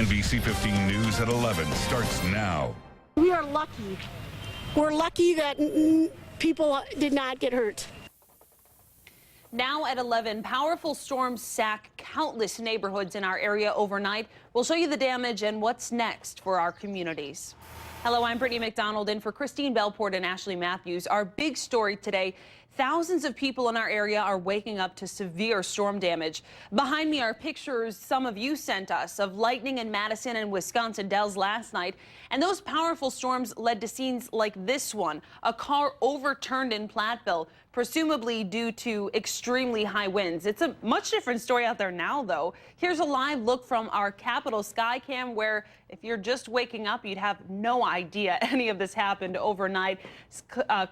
NBC15 News at 11 starts now. We are lucky. We're lucky that people did not get hurt. Now at 11, powerful storms sack countless neighborhoods in our area overnight. We'll show you the damage and what's next for our communities. Hello, I'm Britni McDonald in for Christine Belport and Ashley Matthews. Our big story today, thousands of people in our area are waking up to severe storm damage. Behind me are pictures some of you sent us of lightning in Madison and Wisconsin Dells last night. And those powerful storms led to scenes like this one. A car overturned in Platteville, presumably due to extremely high winds. It's a much different story out there now, though. Here's a live look from our Capitol Skycam, where if you're just waking up, you'd have no idea any of this happened overnight.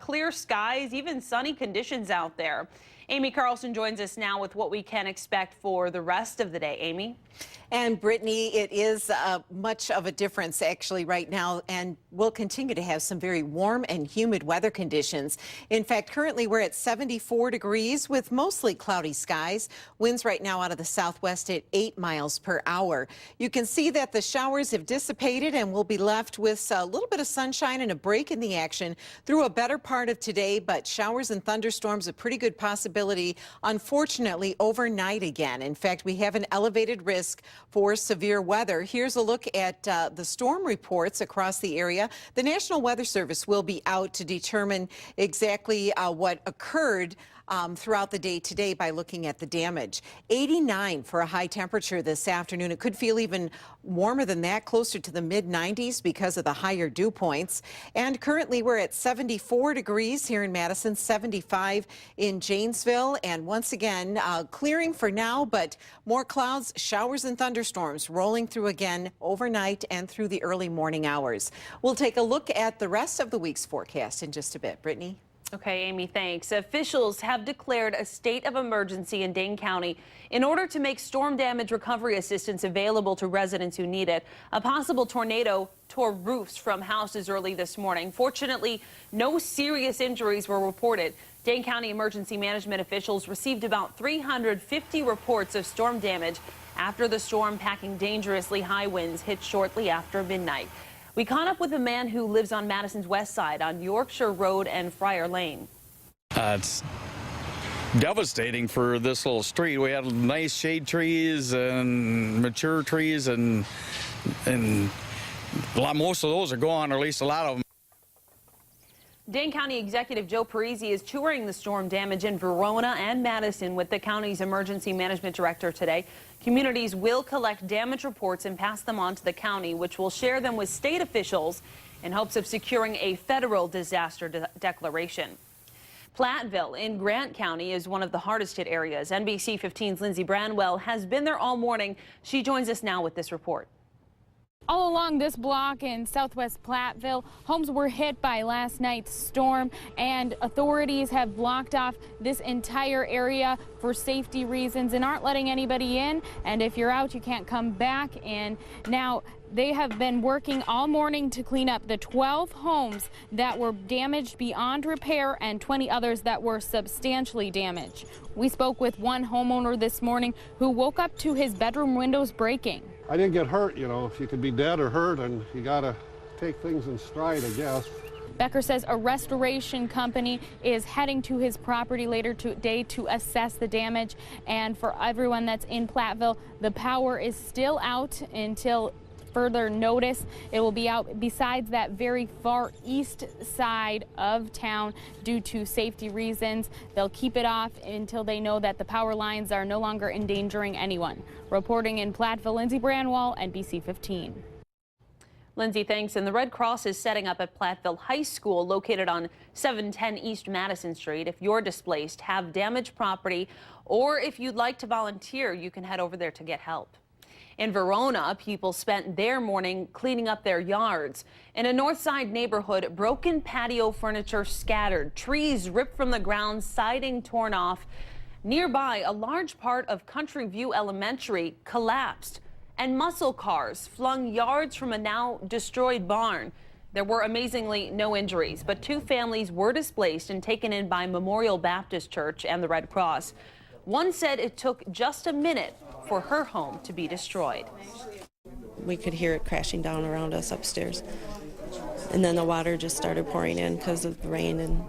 Clear skies, even sunny conditions out there. Amy Carlson joins us now with what we can expect for the rest of the day. Amy? And Brittany, it is much of a difference actually right now, and we'll continue to have some very warm and humid weather conditions. In fact, currently we're at 74 degrees with mostly cloudy skies. Winds right now out of the southwest at 8 miles per hour. You can see that the showers have dissipated and we'll be left with a little bit of sunshine and a break in the action through a better part of today, but showers and thunderstorms a pretty good possibility, unfortunately, overnight again. In fact, we have an elevated risk for severe weather. Here's a look at the storm reports across the area. The National Weather Service will be out to determine exactly what occurred throughout the day today by looking at the damage. 89 for a high temperature this afternoon. It could feel even warmer than that, closer to the mid-90s because of the higher dew points. And currently we're at 74 degrees here in Madison, 75 in Janesville. And once again, clearing for now, but more clouds, showers and thunderstorms rolling through again overnight and through the early morning hours. We'll take a look at the rest of the week's forecast in just a bit. Brittany? Okay, Amy, thanks. Officials have declared a state of emergency in Dane County in order to make storm damage recovery assistance available to residents who need it. A possible tornado tore roofs from houses early this morning. Fortunately, no serious injuries were reported. Dane County emergency management officials received about 350 reports of storm damage after the storm packing dangerously high winds hit shortly after midnight. We caught up with a man who lives on Madison's west side on Yorkshire Road and Friar Lane. It's devastating for this little street. We had nice shade trees and mature trees, and most of those are gone, or at least a lot of them. Dane County Executive Joe Parisi is touring the storm damage in Verona and Madison with the county's emergency management director today. Communities will collect damage reports and pass them on to the county, which will share them with state officials in hopes of securing a federal disaster declaration. Platteville in Grant County is one of the hardest hit areas. NBC 15's Lindsay Branwell has been there all morning. She joins us now with this report. All along this block in southwest Platteville, homes were hit by last night's storm, and authorities have blocked off this entire area for safety reasons and aren't letting anybody in. And if you're out, you can't come back in. Now, they have been working all morning to clean up the 12 homes that were damaged beyond repair and 20 others that were substantially damaged. We spoke with one homeowner this morning who woke up to his bedroom windows breaking. I didn't get hurt, you know. If you could be dead or hurt, and you gotta take things in stride, I guess. Becker says a restoration company is heading to his property later today to assess the damage. And for everyone that's in Platteville, the power is still out until further notice. It will be out besides that very far east side of town due to safety reasons. They'll keep it off until they know that the power lines are no longer endangering anyone. Reporting in Platteville, Lindsay Branwell, NBC 15. Lindsay, thanks. And the Red Cross is setting up at Platteville High School, located on 710 East Madison Street. If you're displaced, have damaged property, or if you'd like to volunteer, you can head over there to get help. In Verona, people spent their morning cleaning up their yards. In a north side neighborhood, broken patio furniture scattered, trees ripped from the ground, siding torn off. Nearby, a large part of Country View Elementary collapsed, and muscle cars flung yards from a now destroyed barn. There were amazingly no injuries, but 2 families were displaced and taken in by Memorial Baptist Church and the Red Cross. One said it took just a minute for her home to be destroyed. we could hear it crashing down around us upstairs. And then the water just started pouring in because of the rain, and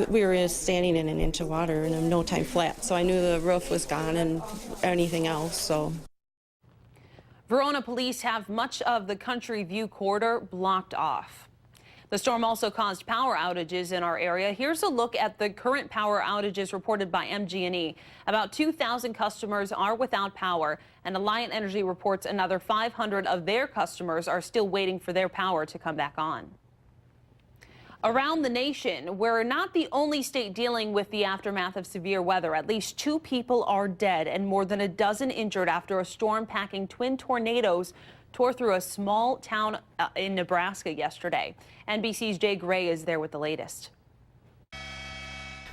we were standing in an inch of water and in no time flat. So I knew the roof was gone and anything else. So. Verona police have much of the Country View corridor blocked off. The storm also caused power outages in our area. Here's a look at the current power outages reported by MG&E. About 2,000 customers are without power, and Alliant Energy reports another 500 of their customers are still waiting for their power to come back on. Around the nation, we're not the only state dealing with the aftermath of severe weather. At least 2 people are dead and more than a dozen injured after a storm packing twin tornadoes tore through a small town in Nebraska yesterday. NBC's Jay Gray is there with the latest.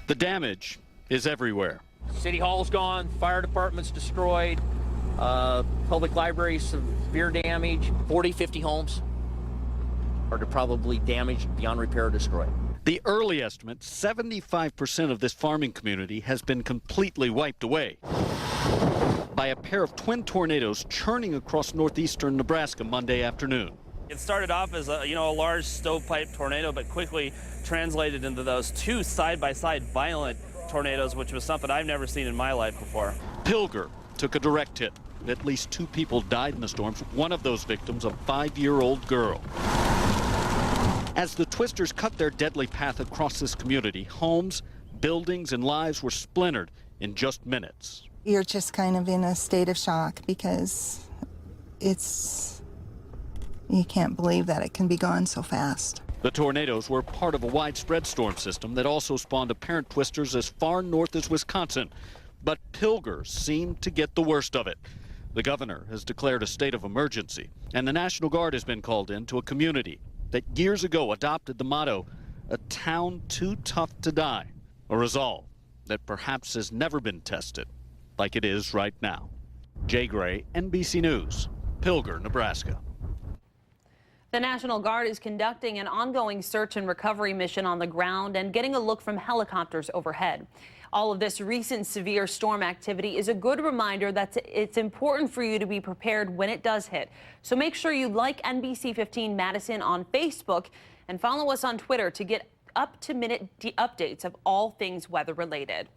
The damage is everywhere. City Hall's gone, fire department's destroyed, public library severe damage, 40, 50 homes are probably damaged beyond repair or destroyed. The early estimate, 75% of this farming community has been completely wiped away by a pair of twin tornadoes churning across northeastern Nebraska Monday afternoon. It started off as a large stovepipe tornado, but quickly translated into those 2 side-by-side violent tornadoes, which was something I've never seen in my life before. Pilger took a direct hit. At least 2 people died in the storms, one of those victims a 5-year-old girl. As the twisters cut their deadly path across this community, homes, buildings, and lives were splintered in just minutes. You're just kind of in a state of shock because you can't believe that it can be gone so fast. The tornadoes were part of a widespread storm system that also spawned apparent twisters as far north as Wisconsin. But Pilger seemed to get the worst of it. The governor has declared a state of emergency, and the National Guard has been called in to a community that years ago adopted the motto, "A town too tough to die," a resolve that perhaps has never been tested like it is right now. Jay Gray, NBC News, Pilger, Nebraska. The National Guard is conducting an ongoing search and recovery mission on the ground and getting a look from helicopters overhead. All of this recent severe storm activity is a good reminder that it's important for you to be prepared when it does hit. So make sure you like NBC15 Madison on Facebook and follow us on Twitter to get up-to-minute updates of all things weather related.